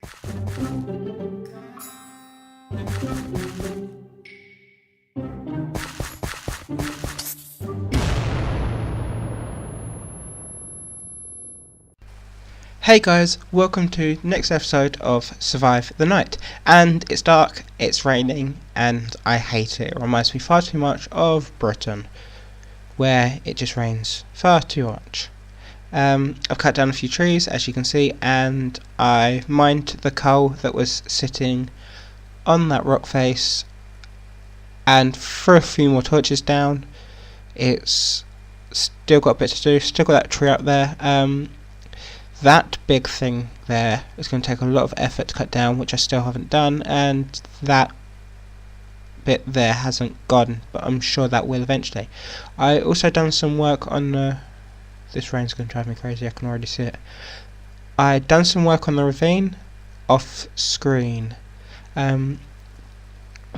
Hey guys, welcome to next episode of Survive the Night. And it's dark, it's raining, and I hate it. It reminds me far too much of Britain, where it just rains far too much. I've cut down a few trees, as you can see, and I mined the coal that was sitting on that rock face, and threw a few more torches down. It's still got a bit to do, still got that tree up there. That big thing there is going to take a lot of effort to cut down, which I still haven't done, and that bit there hasn't gone, but I'm sure that will eventually. I also done some work on this rain's going to drive me crazy, I can already see it. I done some work on the ravine off screen,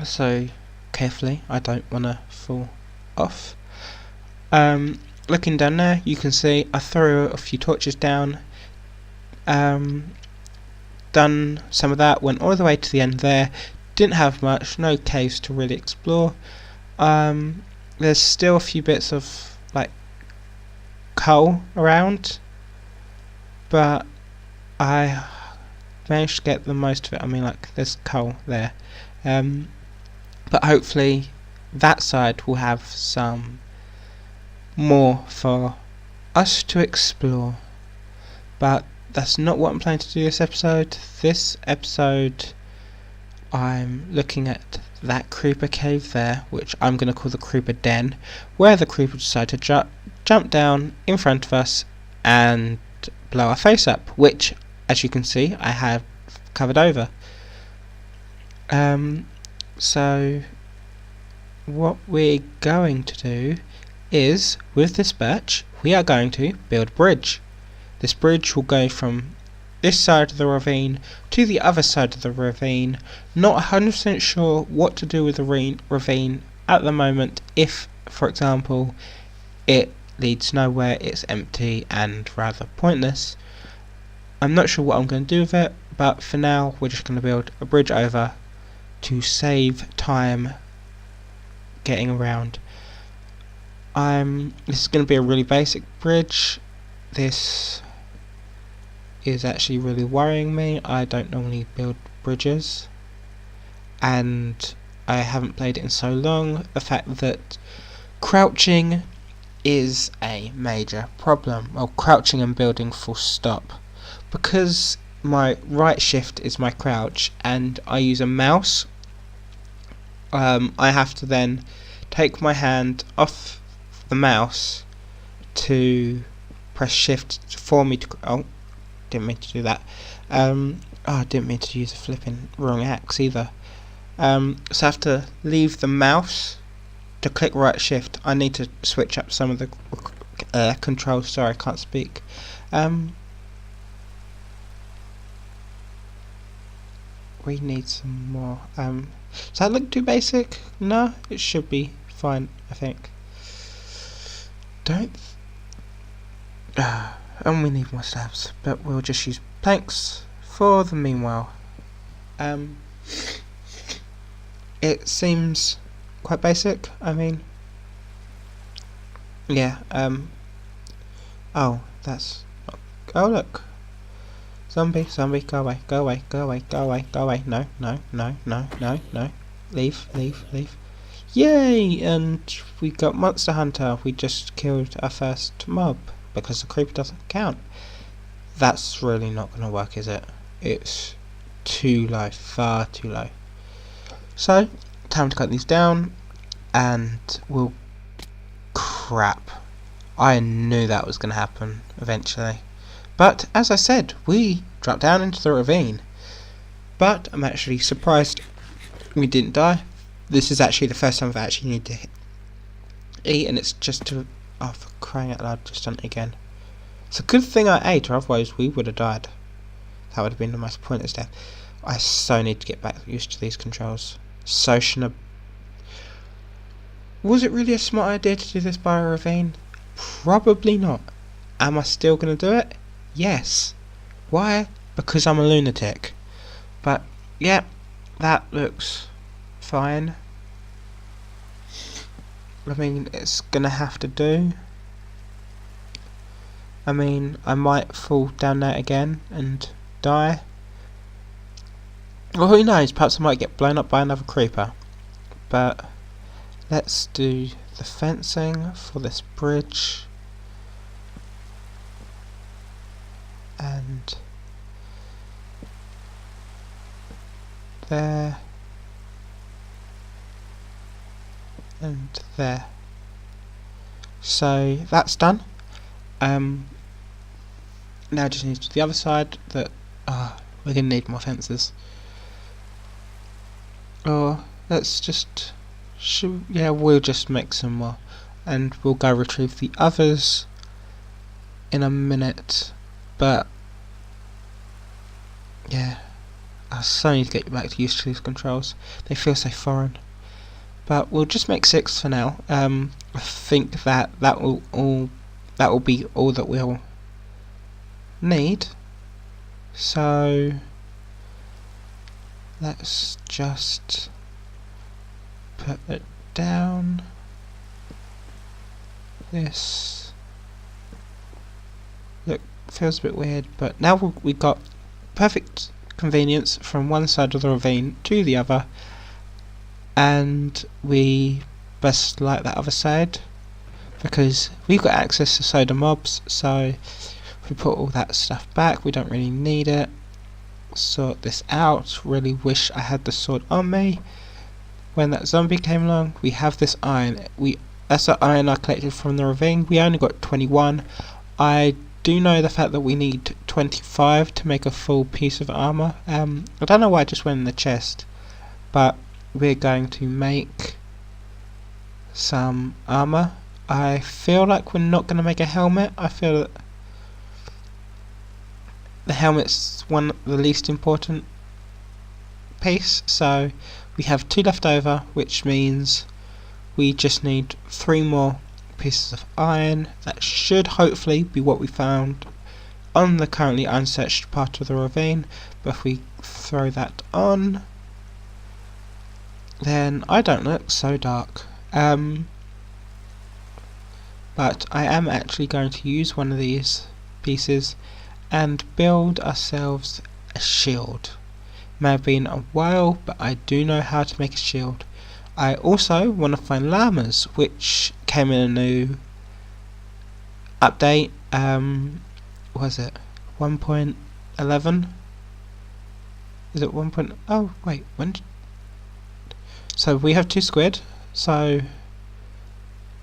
so carefully, I don't want to fall off. Looking down there, you can see I threw a few torches down. Done some of that, went all the way to the end there, didn't have much, no caves to really explore. There's still a few bits of like coal around, but I managed to get the most of it. I mean, like, there's coal there, but hopefully that side will have some more for us to explore. But that's not what I'm planning to do this episode. This episode I'm looking at that creeper cave there, which I'm going to call the creeper den, where the creeper decided to jump down in front of us and blow our face up, which, as you can see, I have covered over. So what we're going to do is, with this birch, we are going to build a bridge. This bridge will go from this side of the ravine to the other side of the ravine. Not 100% sure what to do with the ravine at the moment. If, for example, it leads nowhere, it's empty and rather pointless. I'm not sure what I'm going to do with it, but for now we're just going to build a bridge over to save time getting around. This is going to be a really basic bridge. This is actually really worrying me. I don't normally build bridges, and I haven't played it in so long. The fact that crouching is a major problem. Well, crouching and building full stop. Because my right shift is my crouch and I use a mouse, I have to then take my hand off the mouse to press shift for me to didn't mean to do that. I didn't mean to use a flipping wrong axe either. So I have to leave the mouse to click right shift. I need to switch up some of the controls. Sorry, I can't speak. We need some more. Does that look too basic? No, it should be fine, I think. And we need more slabs, but we'll just use planks for the meanwhile. It seems quite basic, I mean, yeah, oh, that's not, oh look, zombie, go away, no, leave, yay, and we got Monster Hunter. We just killed our first mob, because the creeper doesn't count. That's really not going to work, is it? It's too low, far too low. So, time to cut these down, and we'll... crap. I knew that was going to happen eventually. But, as I said, we dropped down into the ravine. But, I'm actually surprised we didn't die. This is actually the first time I've actually needed to eat, and it's just to... oh, for crying out loud, just done it again. It's a good thing I ate, or otherwise we would have died. That would have been the most pointless death. I so need to get back used to these controls. So was it really a smart idea to do this by a ravine? Probably not. Am I still going to do it? Yes. Why? Because I'm a lunatic. But yeah, that looks fine. I mean, it's gonna have to do. I mean, I might fall down there again and die. Well, who knows, perhaps I might get blown up by another creeper. But let's do the fencing for this bridge. And there. And there. So that's done. Now just need to do the other side. That we're gonna need more fences. Or let's just yeah, we'll just make some more, and we'll go retrieve the others in a minute. But yeah, I so need to get back to used to these controls. They feel so foreign. But we'll just make 6 for now. I think that will be all that we'll need. So let's just put it down. This look feels a bit weird, but now we've got perfect convenience from one side of the ravine to the other, and we best like that other side because we've got access to soda mobs. So if we put all that stuff back, we don't really need it. Sort this out. Really wish I had the sword on me when that zombie came along. We have this iron. That's the iron I collected from the ravine. We only got 21. I do know the fact that we need 25 to make a full piece of armor. I don't know why I just went in the chest, but we're going to make some armor. I feel like we're not going to make a helmet. I feel that the helmet's the least important piece, so we have 2 left over, which means we just need 3 more pieces of iron. That should hopefully be what we found on the currently unsearched part of the ravine. But if we throw that on, then I don't look so dark. But I am actually going to use one of these pieces and build ourselves a shield. May have been a while, but I do know how to make a shield. I also want to find llamas, which came in a new update. Was it 1.11? Is it 1. Oh wait, when? So we have 2 squid. So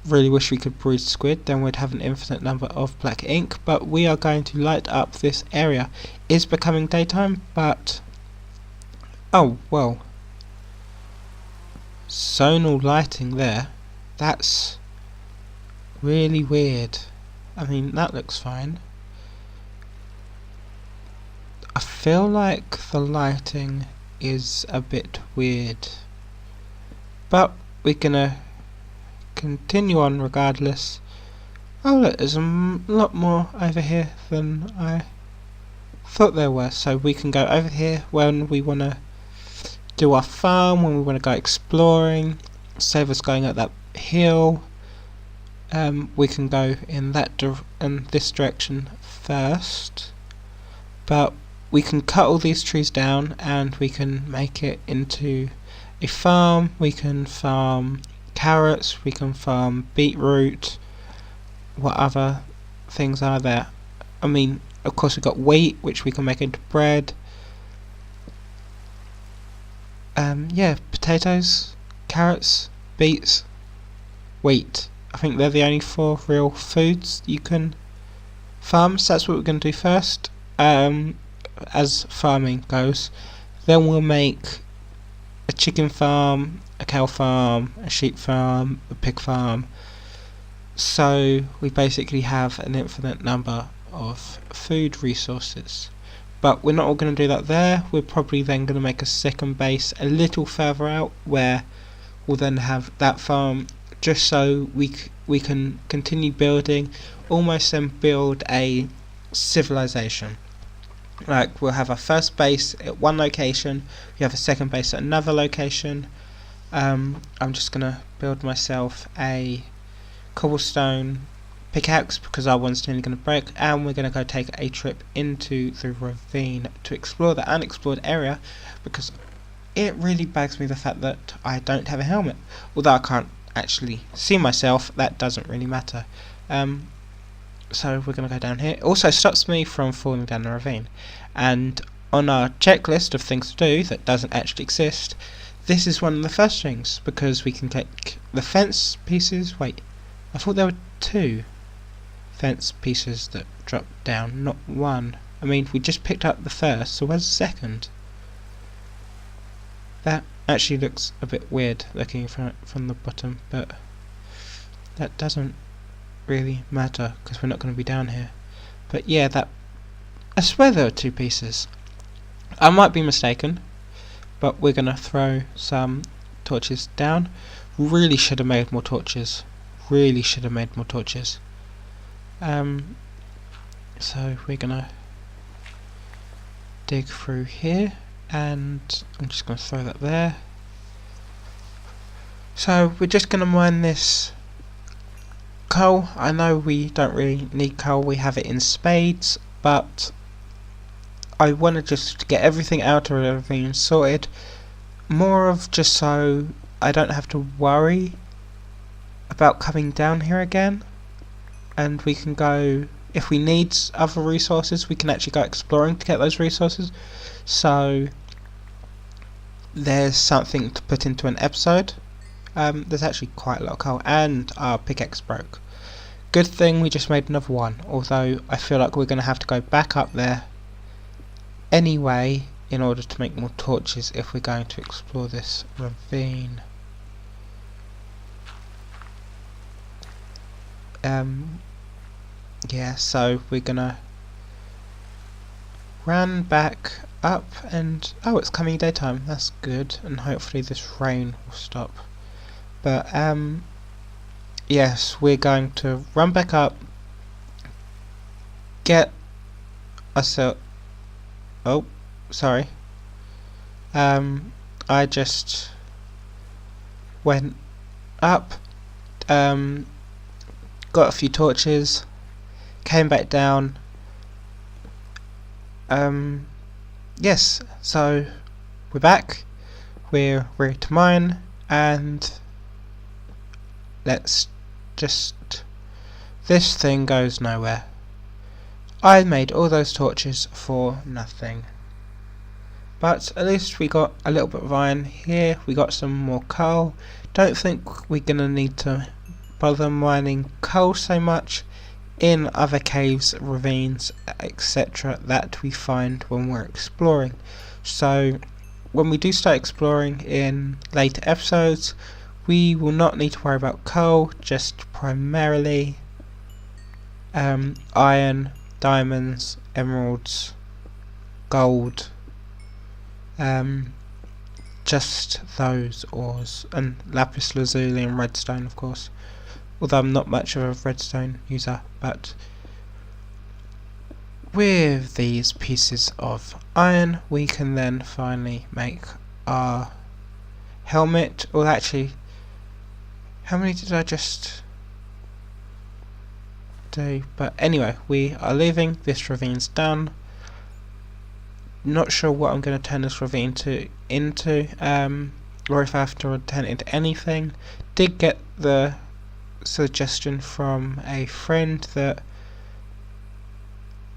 really wish we could breed squid, then we'd have an infinite number of black ink. But we are going to light up this area. It's becoming daytime, but oh well. Zonal lighting there. That's really weird. I mean, that looks fine. I feel like the lighting is a bit weird, but we're gonna continue on regardless. Oh look, there's a lot more over here than I thought there were. So we can go over here when we want to do our farm, when we want to go exploring. Save us going up that hill. We can go in this direction first, but we can cut all these trees down and we can make it into a farm. We can farm carrots, we can farm beetroot. What other things are there? I mean, of course we've got wheat, which we can make into bread. Yeah, potatoes, carrots, beets, wheat. I think they're the only 4 real foods you can farm, so that's what we're going to do first, as farming goes. Then we'll make a chicken farm, a cow farm, a sheep farm, a pig farm. So we basically have an infinite number of food resources. But we're not all going to do that there. We're probably then going to make a second base a little further out, where we'll then have that farm, just so we can continue building, almost then build a civilization. Like, we'll have our first base at one location, we have a second base at another location. I'm just gonna build myself a cobblestone pickaxe because our one's nearly gonna break, and we're gonna go take a trip into the ravine to explore the unexplored area, because it really bugs me the fact that I don't have a helmet. Although I can't actually see myself, that doesn't really matter. So we're going to go down here. It also stops me from falling down the ravine. And on our checklist of things to do that doesn't actually exist, this is one of the first things, because we can get the fence pieces. Wait, I thought there were 2 fence pieces that drop down, not 1. I mean, we just picked up the first, so where's the second? That actually looks a bit weird looking from the bottom, but that doesn't really matter because we're not going to be down here. But yeah, I swear there are 2 pieces. I might be mistaken, but we're going to throw some torches down. Really should have made more torches. Really should have made more torches. So we're going to dig through here, and I'm just going to throw that there. So we're just going to mine this coal. I know we don't really need coal, we have it in spades, but I want to just get everything out of everything sorted, more of just so I don't have to worry about coming down here again, and we can go, if we need other resources, we can actually go exploring to get those resources. So there's something to put into an episode. There's actually quite a lot of coal, and our pickaxe broke. Good thing we just made another one, although I feel like we're going to have to go back up there anyway in order to make more torches if we're going to explore this ravine. Yeah, so we're going to run back up, and oh, it's coming daytime, that's good, and hopefully this rain will stop. But yes, we're going to run back up, get ourselves, oh, sorry, I just went up, got a few torches, came back down. Yes, so we're back, we're ready to mine, and let's just, this thing goes nowhere. I made all those torches for nothing. But at least we got a little bit of iron here, we got some more coal. Don't think we're gonna need to bother mining coal so much in other caves, ravines, etc. that we find when we're exploring. So when we do start exploring in later episodes, we will not need to worry about coal, just primarily iron, diamonds, emeralds, gold, just those ores, and lapis lazuli and redstone, of course. Although I'm not much of a redstone user, but with these pieces of iron we can then finally make our helmet. Well, actually, how many did I just do? But anyway, we are leaving. This ravine's done. Not sure what I'm going to turn this ravine into, or if I have to turn it into anything. Did get the suggestion from a friend that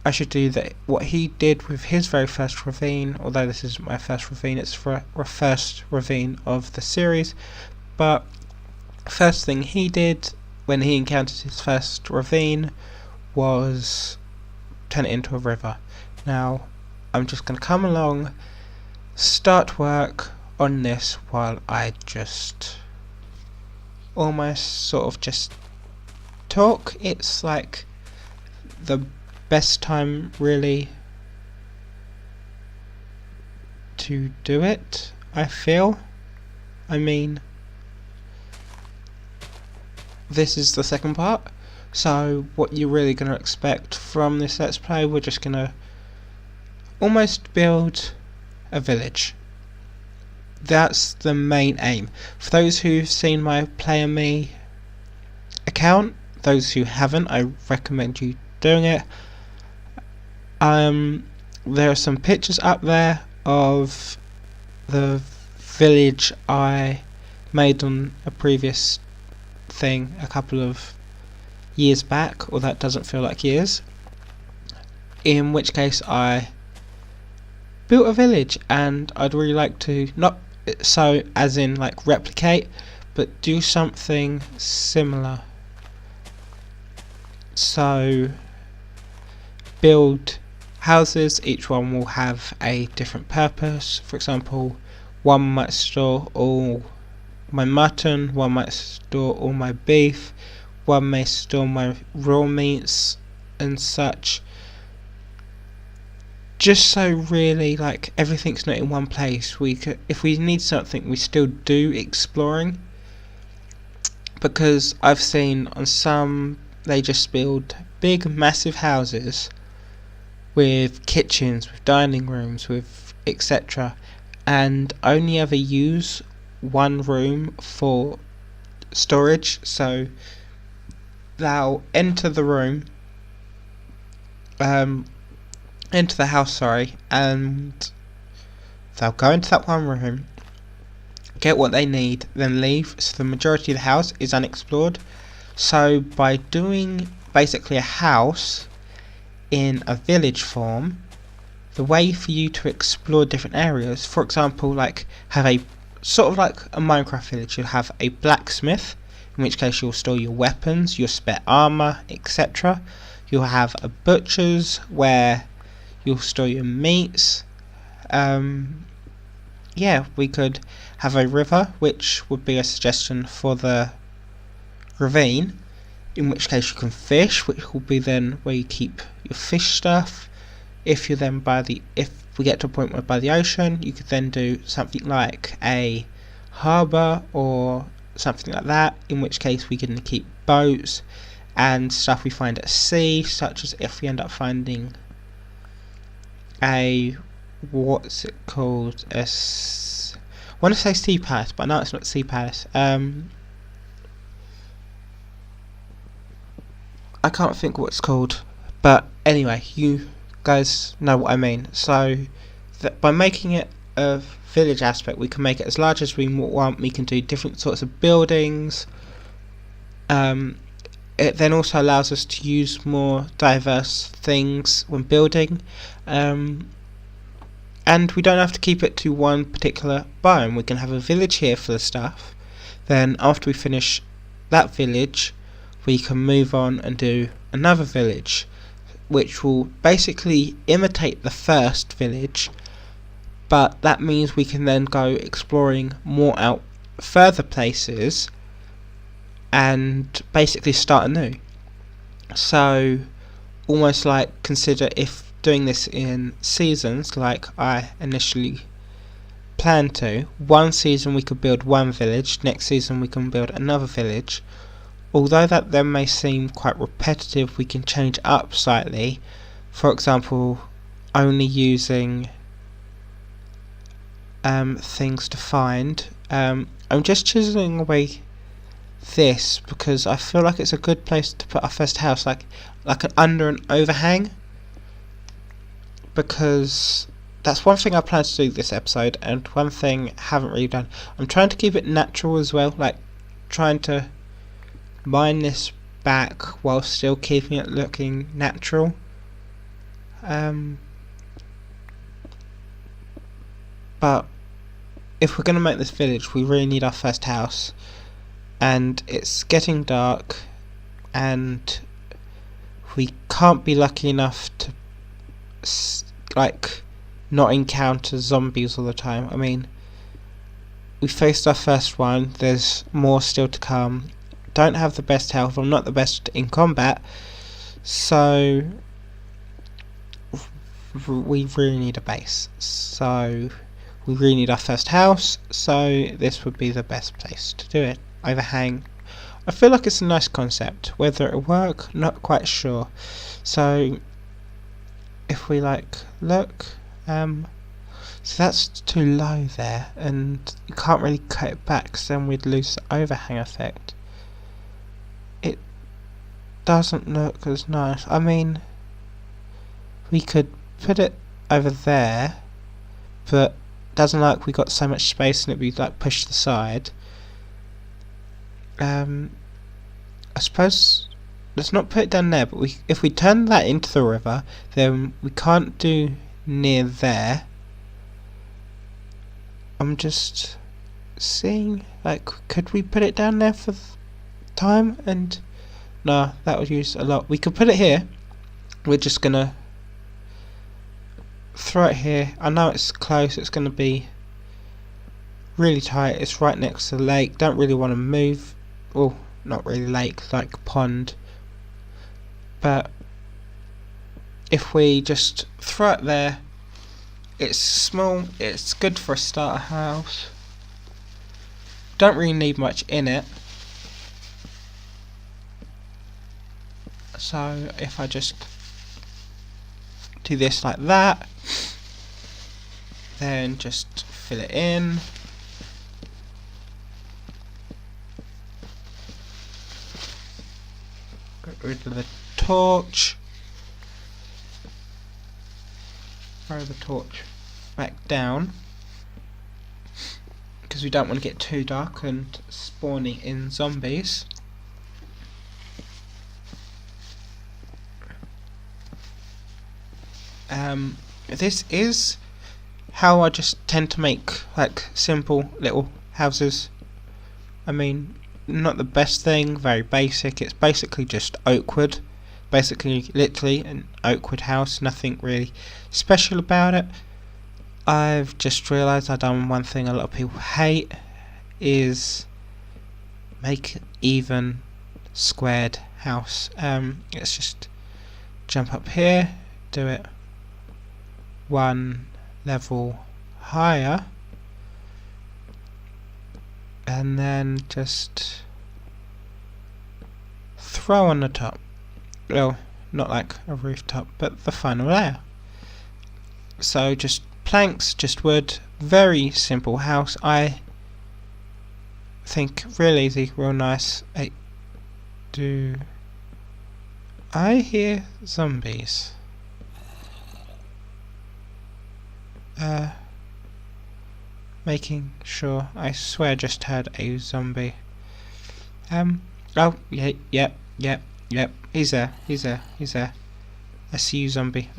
I should do what he did with his very first ravine, although this isn't my first ravine, it's for a first ravine of the series. But first thing he did when he encountered his first ravine was turn it into a river. Now I'm just going to come along, start work on this while I just almost sort of just talk. It's like the best time really to do it, I feel. I mean, this is the second part, so what you're really going to expect from this Let's Play, we're just going to almost build a village. That's the main aim. For those who've seen my Player Me account, those who haven't, I recommend you doing it. There are some pictures up there of the village I made on a previous thing a couple of years back, or that doesn't feel like years, in which case I built a village, and I'd really like to, not so as in like replicate, but do something similar. So build houses, each one will have a different purpose. For example, one might store all my mutton, one might store all my beef, one may store my raw meats and such. Just so really like everything's not in one place. If we need something, we still do exploring, because I've seen on some they just build big massive houses with kitchens, with dining rooms, with etc., and only ever use one room for storage. So they'll enter the room, into the house, and they'll go into that one room, get what they need, then leave, so the majority of the house is unexplored. So by doing basically a house in a village form, the way for you to explore different areas, for example, like have a sort of like a Minecraft village, you'll have a blacksmith, in which case you'll store your weapons, your spare armor, etc. You'll have a butcher's where you'll store your meats. We could have a river, which would be a suggestion for the ravine, in which case you can fish, which will be then where you keep your fish stuff. If we get to a point where by the ocean, you could then do something like a harbour or something like that, in which case we can keep boats and stuff we find at sea, such as if we end up finding I want to say sea palace, but no, it's not sea palace. I can't think what it's called, but anyway, you guys know what I mean. So that by making it a village aspect, we can make it as large as we want. We can do different sorts of buildings. It then also allows us to use more diverse things when building, and we don't have to keep it to one particular biome. We can have a village here for the stuff, then after we finish that village we can move on and do another village, which will basically imitate the first village, but that means we can then go exploring more out further places and basically start anew. So almost like consider if doing this in seasons like I initially planned to. One season we could build one village, next season we can build another village. Although that then may seem quite repetitive, we can change up slightly. For example, only using things to find. I'm just chiseling away this because I feel like it's a good place to put our first house, like under an overhang, because that's one thing I plan to do this episode, and one thing I haven't really done. I'm trying to keep it natural as well, like trying to mine this back while still keeping it looking natural. But if we're going to make this village, we really need our first house, and it's getting dark and we can't be lucky enough to not encounter zombies all the time. I mean, we faced our first one, there's more still to come. Don't have the best health, I'm not the best in combat, so we really need a base. So we really need our first house, so this would be the best place to do it. Overhang. I feel like it's a nice concept. Whether it'll work, not quite sure. So if we look, So that's too low there, and you can't really cut it back because then we'd lose the overhang effect. It doesn't look as nice. I mean, we could put it over there, but doesn't look like we got so much space and it'd be like pushed to the side. I suppose let's not put it down there, but if we turn that into the river, then we can't do near there. I'm just seeing, like, could we put it down there for time? And no, that would use a lot. We could put it here. We're just gonna throw it here. I know it's close, it's gonna be really tight. It's right next to the lake. Don't really want to move. Well, not really lake, like pond. But if we just throw it there, it's small, it's good for a starter house. Don't really need much in it. So if I just do this like that, then just fill it in. Get rid of the torch. Throw the torch back down because we don't want to get too dark and spawning in zombies. This is how I just tend to make like simple little houses. I mean, not the best thing, very basic. It's basically just oak wood. Basically, literally an oak wood house, nothing really special about it. I've just realised I've done one thing a lot of people hate, is make even squared house. Let's just jump up here, do it one level higher, and then just throw on the top. Well, not like a rooftop, but the final layer. So just planks, just wood, very simple house. I think real easy, real nice. Do I hear zombies? Making sure. I swear I just heard a zombie. Oh, yep. He's there. I see you, zombie.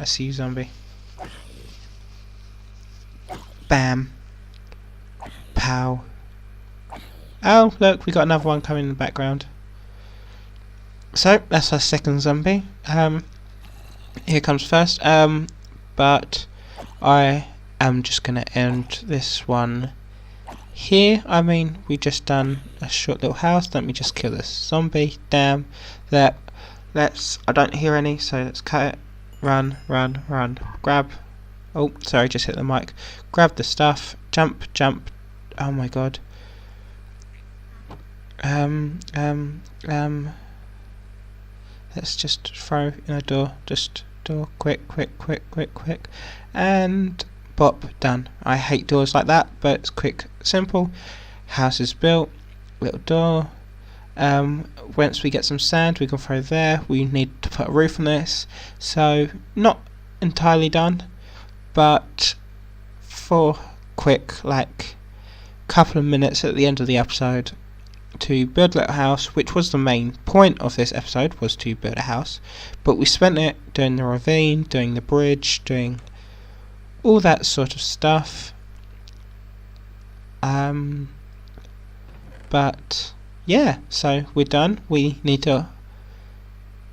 Bam. Pow. Oh, look, we got another one coming in the background. So, that's our second zombie. Here comes first. But I am just gonna end this one here. I mean, we just done a short little house. Let me just kill this zombie. Damn. I don't hear any, so let's cut it. Run. Grab. Oh, sorry, just hit the mic. Grab the stuff. Jump. Oh my god. Let's just throw in a door. Just door. Quick. And bop. Done. I hate doors like that, but it's quick, simple. House is built. Little door. Once we get some sand, we can throw there. We need to put a roof on this, so not entirely done, but for quick, like couple of minutes at the end of the episode to build a little house, which was the main point of this episode, was to build a house, but we spent it doing the ravine, doing the bridge, doing all that sort of stuff. But yeah, so we're done. We need to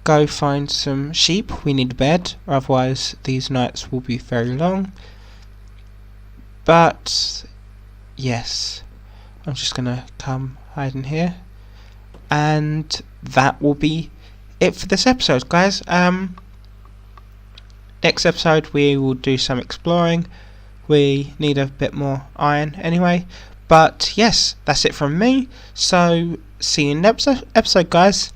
go find some sheep. We need a bed, otherwise these nights will be very long. But yes, I'm just gonna come hide in here, and that will be it for this episode, guys. Next episode we will do some exploring. We need a bit more iron anyway. But yes, that's it from me. So see you in the next episode, guys.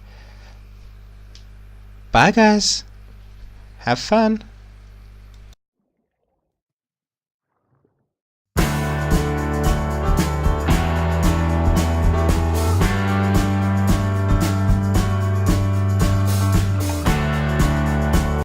Bye, guys. Have fun.